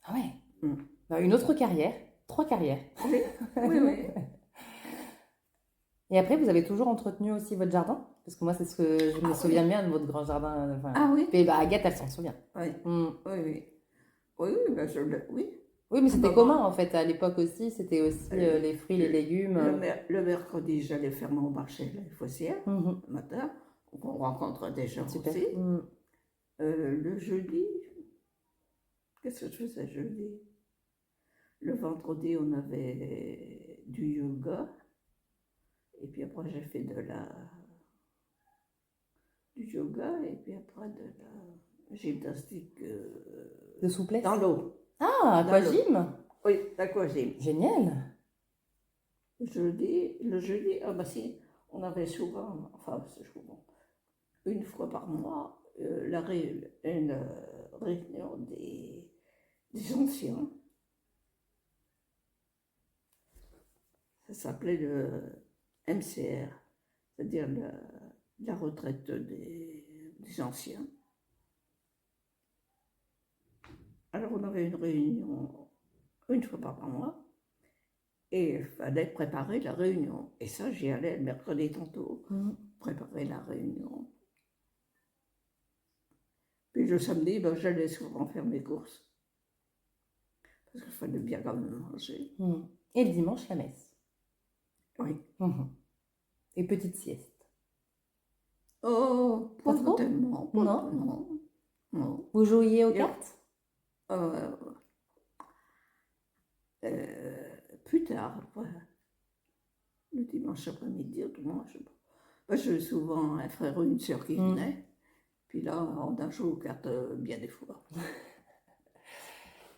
B: Ah ouais. Une autre carrière, 3 carrières.
A: Oui, oui, oui.
B: Et après, vous avez toujours entretenu aussi votre jardin? Parce que moi, c'est ce que je me souviens bien de votre grand jardin.
A: Oui.
B: Et Agathe, elle s'en souvient.
A: Oui, oui, oui. Oui, oui.
B: Oui, mais c'était commun en fait à l'époque aussi. C'était aussi les fruits, les légumes.
A: Le mercredi, j'allais faire mon marché les Fossières le matin. On rencontre des gens aussi. Le jeudi, qu'est-ce que je faisais jeudi? Le vendredi, on avait du yoga. Et puis après, j'ai fait du yoga. Et puis après, de la gymnastique.
B: De souplesse?
A: Dans l'eau.
B: Ah, aquagym?
A: Oui, aquagym.
B: Génial.
A: Le jeudi, si, on avait souvent, une fois par mois, une réunion des anciens. Ça s'appelait le MCR, c'est-à-dire la retraite des anciens. Alors on avait une réunion une fois par mois et il fallait préparer la réunion. Et ça, j'y allais le mercredi tantôt, préparer la réunion. Puis le samedi, j'allais souvent faire mes courses. Parce qu'il fallait bien quand même manger.
B: Et le dimanche, la messe.
A: Oui.
B: Et petite sieste.
A: Oh, pas tellement.
B: Non. Vous jouiez aux cartes?
A: Plus tard, le dimanche après-midi, autrement, j'ai souvent un frère ou une sœur qui venait. Puis là, on a joué aux cartes bien des fois.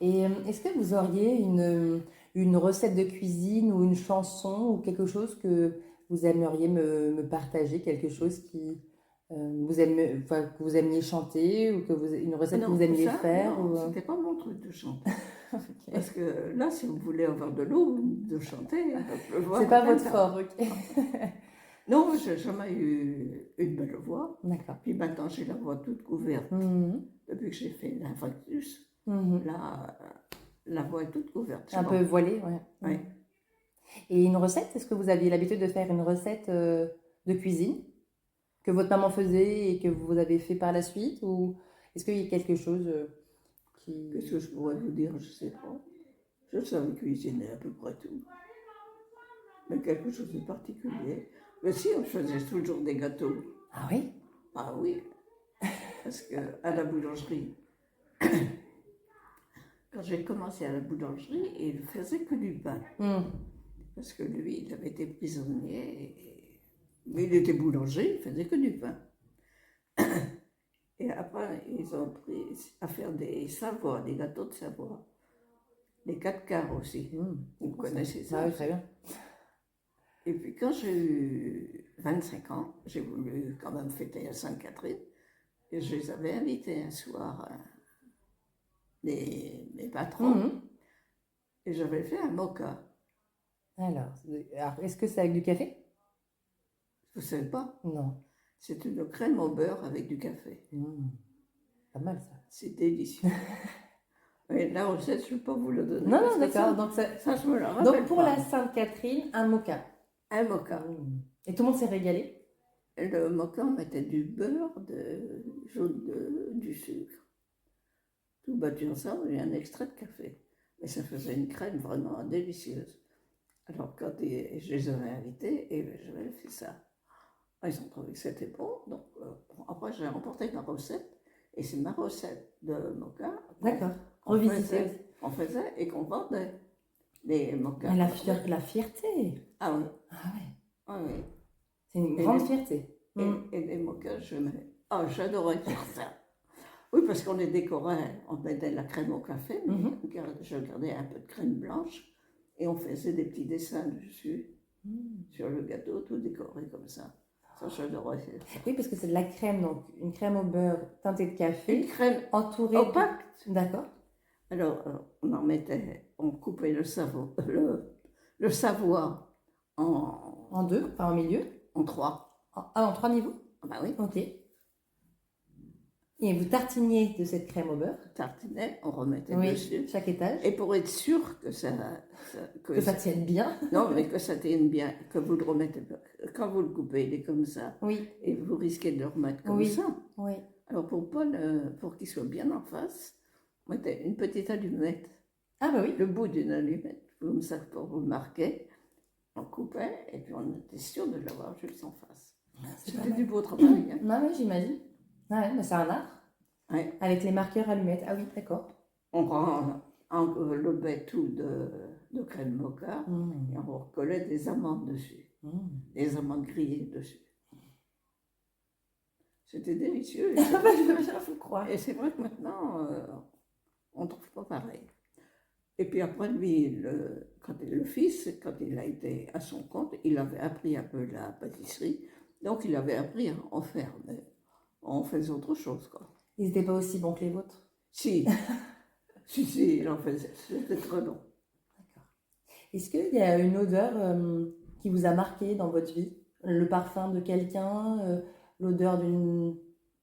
B: Et est-ce que vous auriez une recette de cuisine ou une chanson ou quelque chose que vous aimeriez me partager, quelque chose que vous aimiez chanter ou une recette que vous aimiez faire?
A: Non, c'était pas mon truc de chanter. Okay. Parce que là, si vous voulez avoir de l'eau, de chanter,
B: c'est pas votre fort, ok.
A: Non, j'ai jamais eu une belle voix.
B: D'accord.
A: Puis maintenant, j'ai la voix toute couverte. Depuis que j'ai fait l'infarctus, la voix est toute couverte.
B: Un peu voilée, ouais.
A: Oui.
B: Et une recette, est-ce que vous aviez l'habitude de faire une recette de cuisine que votre maman faisait et que vous avez fait par la suite? Ou est-ce qu'il y a quelque chose qui...
A: Qu'est-ce que je pourrais vous dire? Je ne sais pas. Je savais cuisiner à peu près tout. Mais quelque chose de particulier. Mais si, on faisait toujours des gâteaux.
B: Ah oui?
A: Ah oui. Parce qu'à la boulangerie, quand j'ai commencé à la boulangerie, il ne faisait que du pain. Parce que lui, il avait été prisonnier, mais il était boulanger, il ne faisait que du pain. Et après, ils ont pris à faire des Savoies, des gâteaux de Savoie. Les 4 quarts aussi. Vous connaissez ça?
B: Ah oui, très bien.
A: Et puis quand j'ai eu 25 ans, j'ai voulu quand même fêter à Sainte-Catherine. Et je les avais invités un soir, mes patrons. Et j'avais fait un mocha.
B: Alors est-ce que c'est avec du café?
A: Vous ne savez pas?
B: Non.
A: C'est une crème au beurre avec du café.
B: Pas mal ça.
A: C'est délicieux. Mais la recette, je ne vais pas vous la donner.
B: Non, d'accord. Donc,
A: ça, je me la rappelle.
B: Donc pour la Sainte-Catherine, un mocha.
A: Un mocha.
B: Et tout le monde s'est régalé?
A: Le mocha, on mettait du beurre, jaune du sucre. Tout battu ensemble et un extrait de café. Et ça faisait une crème vraiment délicieuse. Alors quand je les avais invités, et j'avais fait ça. Ils ont trouvé que c'était bon. Donc après, j'ai emporté ma recette. Et c'est ma recette de mocha.
B: D'accord.
A: On faisait et qu'on vendait les mochas.
B: La fierté.
A: Ah oui.
B: Ah ouais.
A: Ah oui.
B: C'est une grande fierté.
A: Et les mochas, j'adorais faire ça. Oui, parce qu'on les décorait, on mettait la crème au café, mais je gardais un peu de crème blanche et on faisait des petits dessins dessus, sur le gâteau, tout décoré comme ça. Ça, j'adorais faire ça.
B: Oui, parce que c'est de la crème, donc une crème au beurre teintée de café.
A: Une crème
B: entourée
A: opaque.
B: D'accord.
A: Alors, on coupait le Savoie
B: en 2, enfin au milieu?
A: En 3.
B: En 3 niveaux?
A: Ah bah oui.
B: Ok. Et vous tartiniez de cette crème au beurre.
A: Tartinait, on remettait
B: Oui,
A: dessus.
B: chaque étage.
A: Et pour être sûr que ça
B: tienne bien.
A: Non, mais que ça tienne bien, que vous le remettez pas. Quand vous le coupez, il est comme ça.
B: Oui.
A: Et vous risquez de le remettre comme ça.
B: Oui.
A: Alors pour qu'il soit bien en face, on mettait une petite allumette.
B: Ah bah oui.
A: Le bout d'une allumette, comme ça pour vous marquer. On coupait et puis on était sûr de l'avoir juste en face. C'était du beau travail. Hein.
B: Non, oui, j'imagine. Ah ouais, mais c'est un art.
A: Ouais.
B: Avec les marqueurs allumettes. Ah oui, d'accord.
A: On prend un lobet tout de crème mocha et on recollait des amandes dessus. Des amandes grillées dessus. C'était délicieux.
B: Je vous crois.
A: Et c'est vrai que maintenant, on ne trouve pas pareil. Et puis après, lui, le fils, quand il a été à son compte, il avait appris un peu la pâtisserie. Donc, il avait appris à en faire. Mais on faisait autre chose, quoi.
B: Ils n'étaient pas aussi bons que les vôtres?
A: Si. si, il en faisait. C'était très bon.
B: D'accord. Est-ce qu'il y a une odeur qui vous a marqué dans votre vie? Le parfum de quelqu'un, l'odeur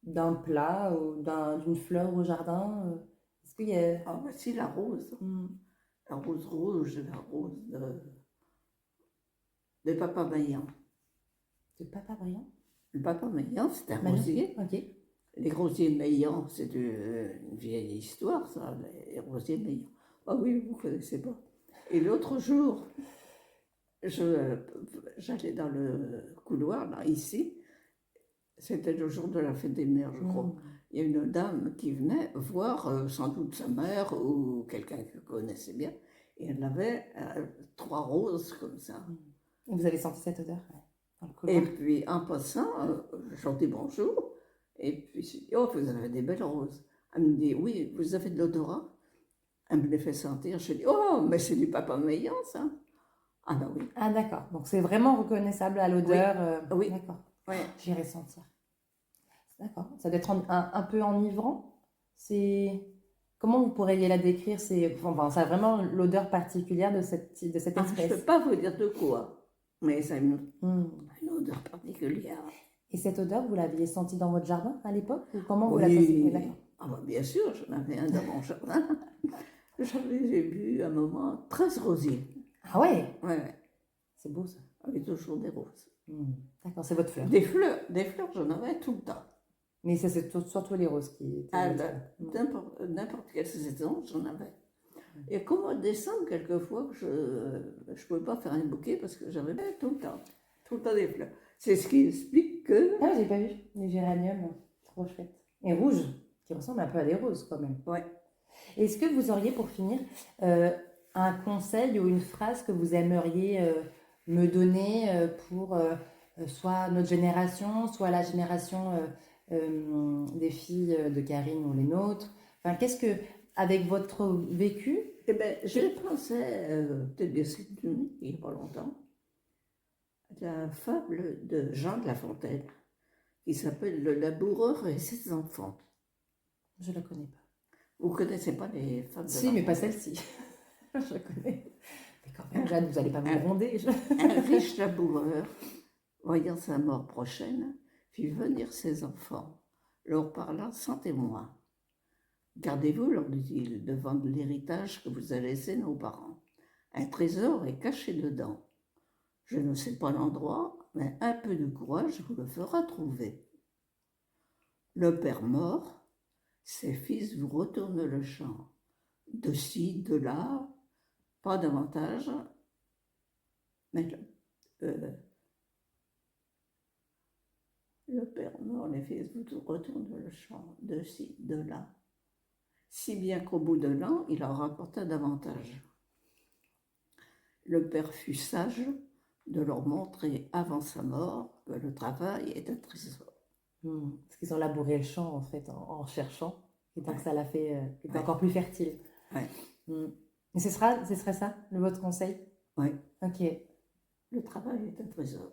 B: d'un plat ou d'une fleur au jardin? Est-ce qu'il y a...
A: Ah, bah, si, la rose. La rose rouge, la rose de Papa Maillan.
B: De Papa Brillant?
A: Le Papa Maillan, c'est un rosier.
B: Ok.
A: Les rosiers Maillan, c'est une vieille histoire, ça, les rosiers Maillan. Ah oui, vous ne connaissez pas. Et l'autre jour, j'allais dans le couloir, là, ici. C'était le jour de la fête des mères, je crois. Il y a une dame qui venait voir sans doute sa mère ou quelqu'un qu'elle connaissait bien. Et elle avait 3 roses comme ça.
B: Vous avez senti cette odeur? Ouais.
A: Et puis en passant, j'en dis bonjour. Et puis je dis, oh, vous avez des belles roses. Elle me dit, oui, vous avez de l'odorat? Elle me les fait sentir. Je dis, oh, mais c'est du Papa Maillan, ça. Ah ben oui.
B: Ah d'accord. Donc c'est vraiment reconnaissable à l'odeur.
A: Oui.
B: D'accord.
A: Oui.
B: J'irai sentir. D'accord. Ça doit être un peu enivrant. Comment vous pourriez la décrire? Enfin, ça a vraiment l'odeur particulière de cette espèce.
A: Je ne peux pas vous dire de quoi, mais ça a une odeur particulière.
B: Et cette odeur, vous l'aviez sentie dans votre jardin à l'époque? Ou comment vous
A: Oui.
B: la sentiez? D'accord.
A: Ah bah bien sûr, j'en avais un dans mon jardin. J'ai vu un moment 13 rosiers.
B: Ah ouais?
A: Ouais.
B: C'est beau ça.
A: Avec toujours des roses.
B: D'accord, c'est votre fleur.
A: Des fleurs, j'en avais tout le temps.
B: Mais ça, c'est surtout les roses qui...
A: N'importe quelle saison, j'en avais. Et comme au décembre, quelquefois, je ne pouvais pas faire un bouquet parce que j'avais tout le temps des fleurs. C'est ce qui explique que...
B: Ah, j'ai pas vu. Les géraniums, trop chouette. Et rouges, qui ressemblent un peu à des roses quand même.
A: Ouais.
B: Est-ce que vous auriez, pour finir, un conseil ou une phrase que vous aimeriez me donner pour soit notre génération, soit la génération des filles de Karine ou les nôtres? Enfin, qu'est-ce que, avec votre vécu...
A: Eh bien, j'ai pensé, peut-être bien il n'y a pas longtemps, la fable de Jean de La Fontaine, qui s'appelle Le laboureur et ses enfants.
B: Je ne la connais pas.
A: Vous ne connaissez pas les fables de La
B: Si, mais
A: Fontaine?
B: pas celle-ci. Je la connais. Mais quand même, Jeanne, vous n'allez pas me gronder.
A: Un riche laboureur, voyant sa mort prochaine, fit venir ses enfants, leur parla sans témoin. Gardez-vous, leur dit-il, de vendre l'héritage que vous a laissé nos parents. Un trésor est caché dedans. Je ne sais pas l'endroit, mais un peu de courage vous le fera trouver. Le père mort, ses fils vous retournent le champ. De ci, de là, pas davantage, mais le père mort, les fils vous retournent le champ. De ci, de là. Si bien qu'au bout de l'an, il en rapporta davantage. Le père fut sage de leur montrer avant sa mort que le travail est un trésor.
B: Parce qu'ils ont labouré le champ en fait en cherchant, et donc ça l'a fait encore plus fertile.
A: Ouais.
B: Et ce serait ça, votre conseil?
A: Oui.
B: Ok.
A: Le travail est un trésor.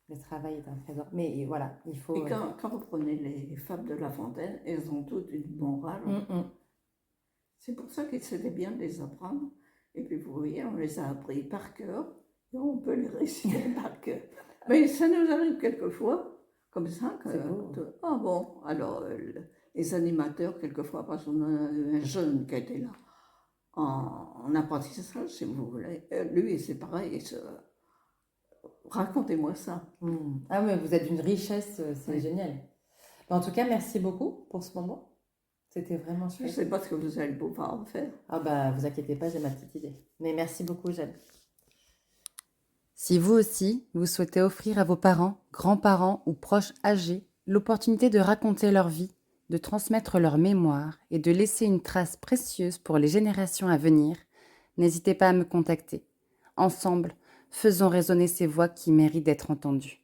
B: Le travail est un trésor. Mais voilà, il faut...
A: Et quand vous prenez les fables de La Fontaine, elles ont toutes une morale. C'est pour ça qu'il c'était bien de les apprendre. Et puis vous voyez, on les a appris par cœur. Et on peut les réciter par cœur. Mais ça nous arrive quelquefois comme ça.
B: C'est beau.
A: Ah bon, alors les animateurs, quelquefois, parce qu'on a un jeune qui était là en apprentissage, si vous voulez. Lui, c'est pareil. Racontez-moi ça.
B: Ah oui, vous êtes d'une richesse, c'est génial. En tout cas, merci beaucoup pour ce moment. C'était vraiment chouette.
A: Je ne sais pas ce que vous allez pouvoir en faire.
B: Ah bah, vous inquiétez pas, j'ai ma petite idée. Mais merci beaucoup, Jeanne. Si vous aussi, vous souhaitez offrir à vos parents, grands-parents ou proches âgés l'opportunité de raconter leur vie, de transmettre leur mémoire et de laisser une trace précieuse pour les générations à venir, n'hésitez pas à me contacter. Ensemble, faisons résonner ces voix qui méritent d'être entendues.